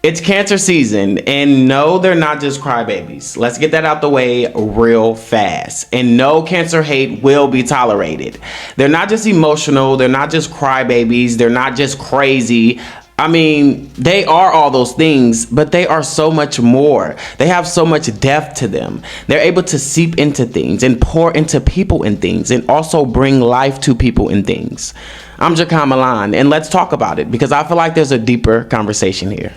It's Cancer season, and no, they're not just crybabies. Let's get that out the way real fast. And no, Cancer hate will be tolerated. They're not just emotional, they're not just crybabies, they're not just crazy. I mean, they are all those things, but they are so much more. They have so much depth to them. They're able to seep into things and pour into people and things, and also bring life to people and things. I'm Jacon Milan, and let's talk about it because I feel like there's a deeper conversation here.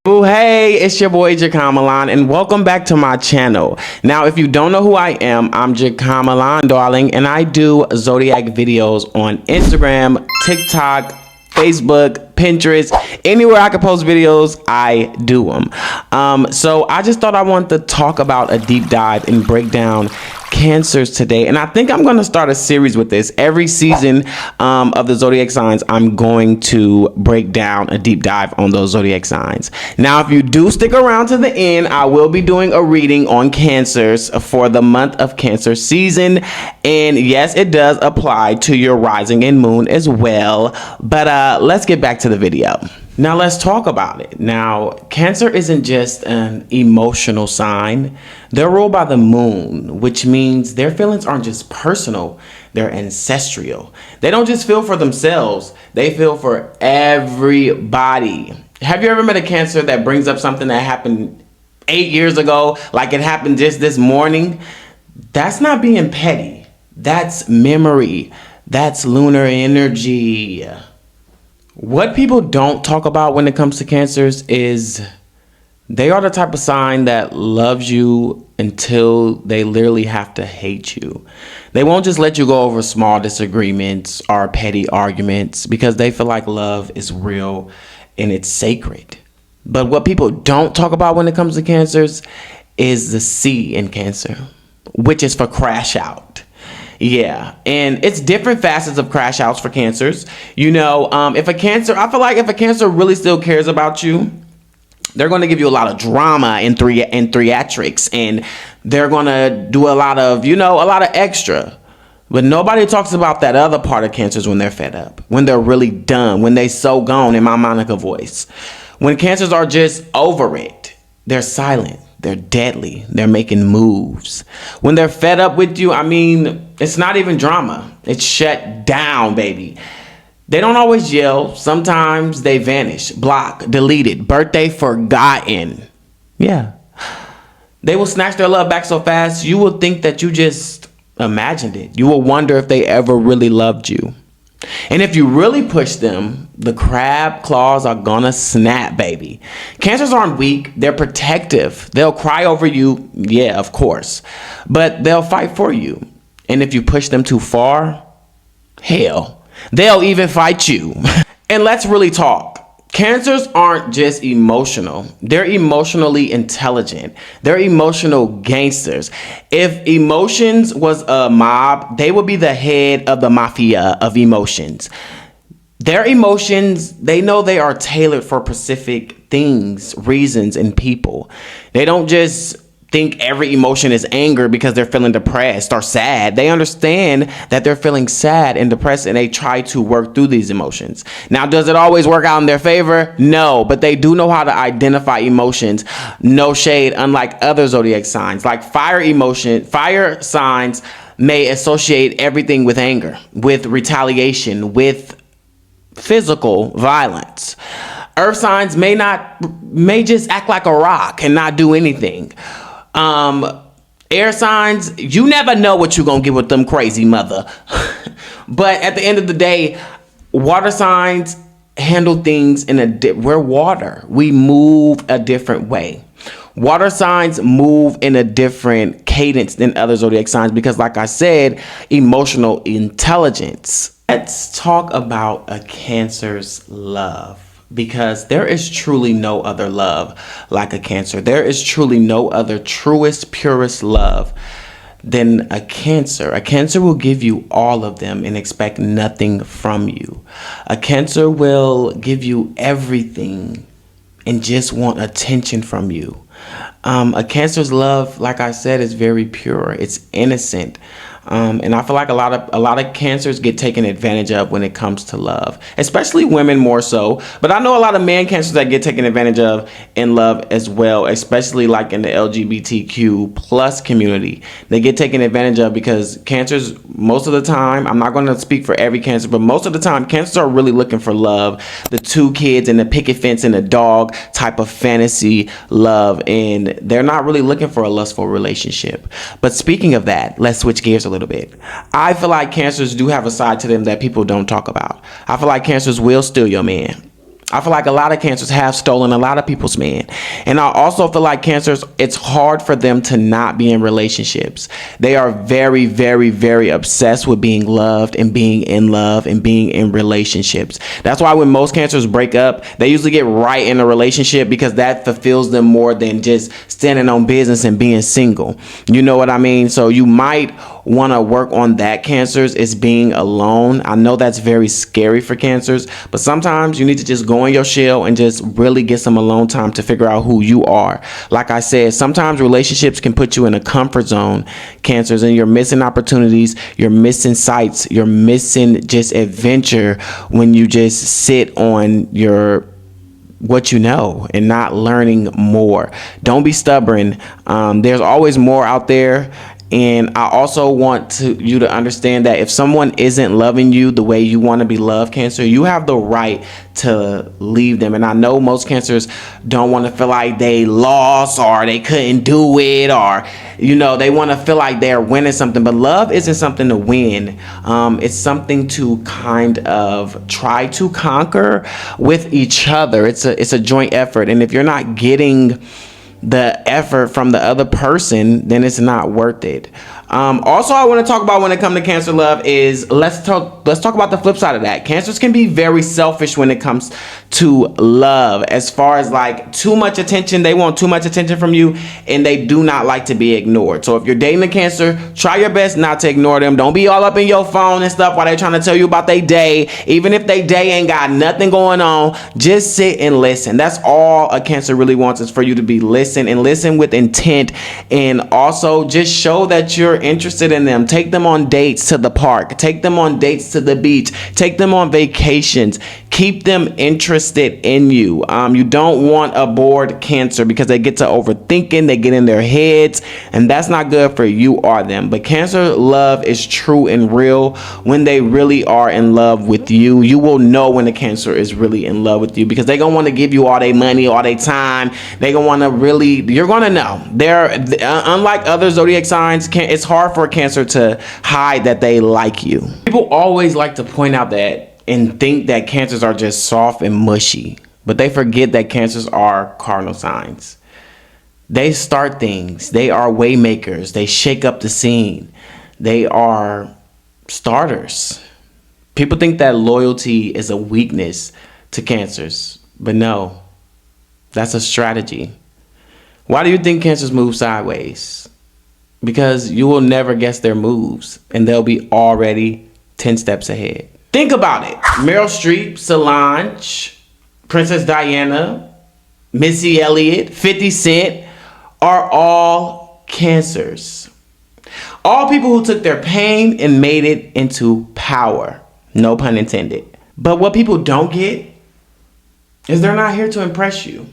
Oh, hey, it's your boy Jacon Milan, and welcome back to my channel. Now, if you don't know who I am, I'm Jacon Milan, darling, and I do zodiac videos on Instagram, TikTok, Facebook, Pinterest, anywhere I can post videos, I do them. So I just thought I wanted to talk about a deep dive and break down Cancers today, and I think I'm going to start a series with this. Every season of the zodiac signs, I'm going to break down a deep dive on those zodiac signs. Now, if you do stick around to the end, I will be doing a reading on Cancers for the month of Cancer season, and yes, it does apply to your rising and moon as well. But let's get back to the video. Now let's talk about it. Now, Cancer isn't just an emotional sign. They're ruled by the moon, which means their feelings aren't just personal, they're ancestral. They don't just feel for themselves, they feel for everybody. Have you ever met a Cancer that brings up something that happened 8 years ago, like it happened just this morning? That's not being petty. That's memory. That's lunar energy. What people don't talk about when it comes to Cancers is they are the type of sign that loves you until they literally have to hate you. They won't just let you go over small disagreements or petty arguments because they feel like love is real and it's sacred. But what people don't talk about when it comes to Cancers is the C in Cancer, which is for crash out. Yeah, and it's different facets of crash outs for Cancers. You know, if a Cancer, I feel like if a Cancer really still cares about you, they're going to give you a lot of drama and theatrics, and they're going to do a lot of, a lot of extra. But nobody talks about that other part of Cancers when they're fed up, when they're really done, when they so gone, in my Monica voice. When Cancers are just over it, they're silent. They're deadly. They're making moves. When they're fed up with you, I mean, it's not even drama. It's shut down, baby. They don't always yell. Sometimes they vanish, block, deleted, birthday forgotten. Yeah. They will snatch their love back so fast, you will think that you just imagined it. You will wonder if they ever really loved you. And if you really push them, the crab claws are gonna snap, baby. Cancers aren't weak, they're protective. They'll cry over you, yeah, of course, but they'll fight for you. And if you push them too far, hell, they'll even fight you. And let's really talk. Cancers aren't just emotional. They're emotionally intelligent. They're emotional gangsters. If emotions was a mob, they would be the head of the mafia of emotions. Their emotions, they know they are tailored for specific things, reasons, and people. They don't just think every emotion is anger because they're feeling depressed or sad. They understand that they're feeling sad and depressed, and they try to work through these emotions. Now, does it always work out in their favor? No, but they do know how to identify emotions. No shade, unlike other zodiac signs. Like fire signs may associate everything with anger, with retaliation, with physical violence. Earth signs may just act like a rock and not do anything. Air signs, you never know what you're gonna get with them crazy mother. But at the end of the day, water signs handle things we're water. We move a different way. Water signs move in a different cadence than other zodiac signs because, like I said, emotional intelligence. Let's talk about a Cancer's love. Because there is truly no other love like a Cancer. There is truly no other truest, purest love than a Cancer. A Cancer will give you all of them and expect nothing from you. A Cancer will give you everything and just want attention from you. A Cancer's love, like I said, is very pure. It's innocent. And I feel like a lot of Cancers get taken advantage of when it comes to love, especially women more so. But I know a lot of man Cancers that get taken advantage of in love as well, especially like in the LGBTQ plus community. They get taken advantage of because Cancers, most of the time, I'm not going to speak for every Cancer, but most of the time, Cancers are really looking for love. The 2 kids and the picket fence and the dog type of fantasy love. And they're not really looking for a lustful relationship. But speaking of that, let's switch gears a little bit. I feel like Cancers do have a side to them that people don't talk about. I feel like Cancers will steal your man. I feel like a lot of Cancers have stolen a lot of people's man. And I also feel like Cancers, it's hard for them to not be in relationships. They are very, very, very obsessed with being loved and being in love and being in relationships. That's why when most Cancers break up, they usually get right in a relationship because that fulfills them more than just standing on business and being single. You know what I mean? So you might want to work on that, Cancers, is being alone. I know that's very scary for Cancers, but sometimes you need to just go in your shell and just really get some alone time to figure out who you are. Like I said, sometimes relationships can put you in a comfort zone, Cancers, and you're missing opportunities, you're missing sights, you're missing just adventure when you just sit on your what you know and not learning more. Don't be stubborn. There's always more out there. And I also want you to understand that if someone isn't loving you the way you want to be loved, Cancer, you have the right to leave them. And I know most Cancers don't want to feel like they lost or they couldn't do it, or, you know, they want to feel like they're winning something. But love isn't something to win. It's something to kind of try to conquer with each other. It's a joint effort. And if you're not getting the effort from the other person, then it's not worth it. Also, I want to talk about when it comes to Cancer love is let's talk about the flip side of that. Cancers can be very selfish when it comes to love, as far as like too much attention. They want too much attention from you, and they do not like to be ignored. So if you're dating a Cancer, try your best not to ignore them. Don't be all up in your phone and stuff while they're trying to tell you about their day. Even if their day ain't got nothing going on, just sit and listen. That's all a Cancer really wants, is for you to be listen and listen with intent, and also just show that you're interested in them. Take them on dates to the park, take them on dates to the beach, take them on vacations. Keep them interested in you. You don't want a bored Cancer because they get to overthinking, they get in their heads, and that's not good for you or them. But Cancer love is true and real when they really are in love with you. You will know when a Cancer is really in love with you because they're gonna want to give you all their money, all their time. They're gonna want to really, you're gonna know. They're unlike other zodiac signs, it's hard for a Cancer to hide that they like you. People always like to point out that and think that Cancers are just soft and mushy, but they forget that Cancers are cardinal signs. They start things. They are way makers. They shake up the scene. They are starters. People think that loyalty is a weakness to Cancers, but no, that's a strategy. Why do you think Cancers move sideways? Because you will never guess their moves, and they'll be already 10 steps ahead. Think about it. Meryl Streep, Solange, Princess Diana, Missy Elliott, 50 Cent are all Cancers. All people who took their pain and made it into power. No pun intended. But what people don't get is they're not here to impress you.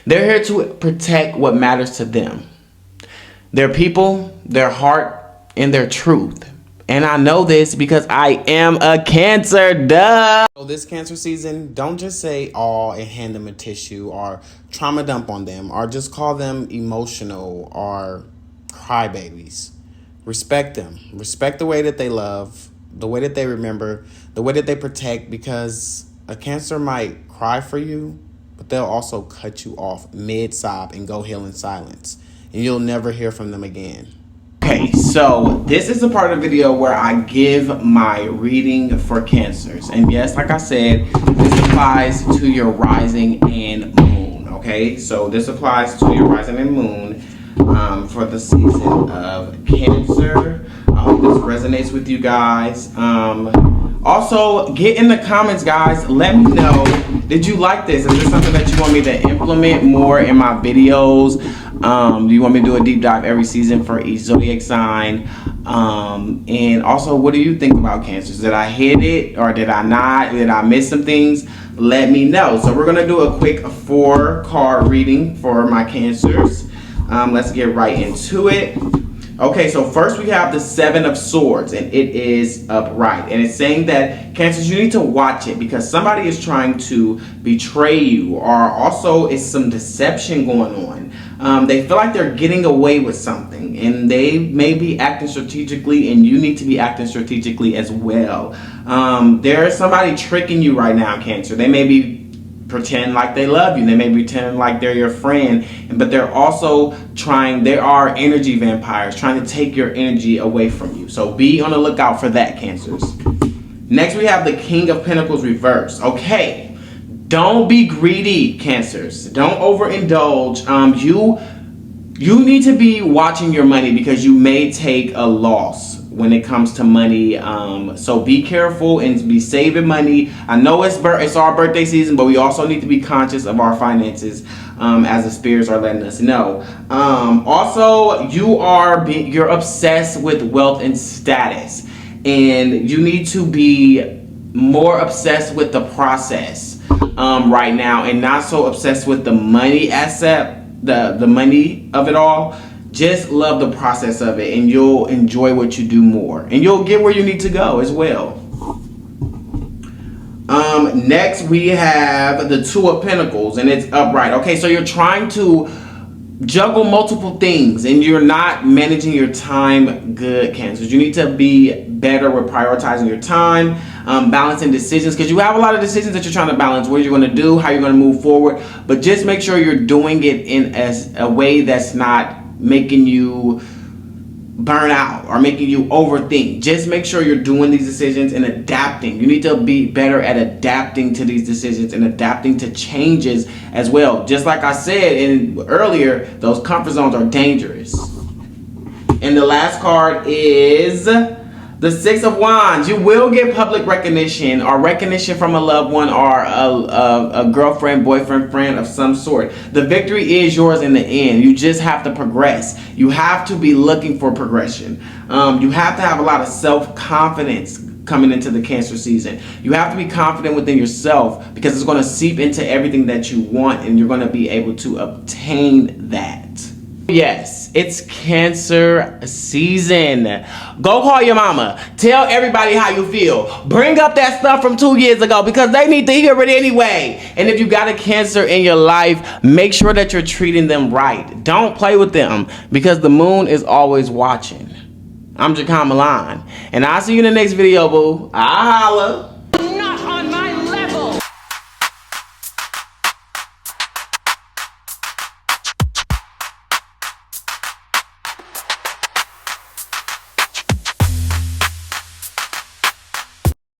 They're here to protect what matters to them. Their people, their heart, and their truth. And I know this because I am a Cancer, duh. So this Cancer season, don't just say "aw" and hand them a tissue or trauma dump on them or just call them emotional or crybabies. Respect them. Respect the way that they love, the way that they remember, the way that they protect, because a Cancer might cry for you, but they'll also cut you off mid-sob and go heal in silence. And you'll never hear from them again. Okay, so this is the part of the video where I give my reading for Cancers. And yes, like I said, this applies to your rising and moon, okay? So this applies to your rising and moon for the season of Cancer. I hope this resonates with you guys. Also, get in the comments, guys. Let me know, did you like this? Is this something that you want me to implement more in my videos? Do you want me to do a deep dive every season for each zodiac sign? And also, what do you think about Cancers? Did I hit it or did I not? Did I miss some things? Let me know. So we're gonna do a quick 4-card reading for my Cancers. Let's get right into it. Okay, so first we have the 7 of Swords, and it is upright. And it's saying that, Cancers, you need to watch it because somebody is trying to betray you, or also it's some deception going on. They feel like they're getting away with something, and they may be acting strategically, and you need to be acting strategically as well. There is somebody tricking you right now, Cancer. They may be pretend like they love you. They may pretend like they're your friend, but they're also they are energy vampires trying to take your energy away from you. So be on the lookout for that, Cancers. Next, we have the King of Pentacles reverse. Okay, don't be greedy, Cancers. Don't overindulge. You need to be watching your money because you may take a loss when it comes to money. So be careful and be saving money. I know it's our birthday season, but we also need to be conscious of our finances, as the spirits are letting us know. Also, you're obsessed with wealth and status, and you need to be more obsessed with the process right now, and not so obsessed with the money aspect, the money of it all. Just love the process of it, and you'll enjoy what you do more, and you'll get where you need to go as well. Next we have the 2 of Pentacles, and it's upright. Okay, so you're trying to juggle multiple things, and you're not managing your time good, Cancers. You need to be better with prioritizing your time, balancing decisions, because you have a lot of decisions that you're trying to balance, what you're going to do, how you're going to move forward, but just make sure you're doing it in a way that's not making you burn out or making you overthink. Just make sure you're doing these decisions and adapting. You need to be better at adapting to these decisions and adapting to changes as well. Just like I said earlier, those comfort zones are dangerous. And the last card is the 6 of Wands. You will get public recognition or recognition from a loved one or a girlfriend, boyfriend, friend of some sort. The victory is yours in the end. You just have to progress. You have to be looking for progression. You have to have a lot of self-confidence coming into the Cancer season. You have to be confident within yourself because it's going to seep into everything that you want, and you're going to be able to obtain that. Yes, it's Cancer season. Go call your mama. Tell everybody how you feel. Bring up that stuff from 2 years ago because they need to hear it anyway. And if you got a Cancer in your life, make sure that you're treating them right. Don't play with them because the moon is always watching. I'm Jacqueline Milan, and I'll see you in the next video, boo. I'll holla.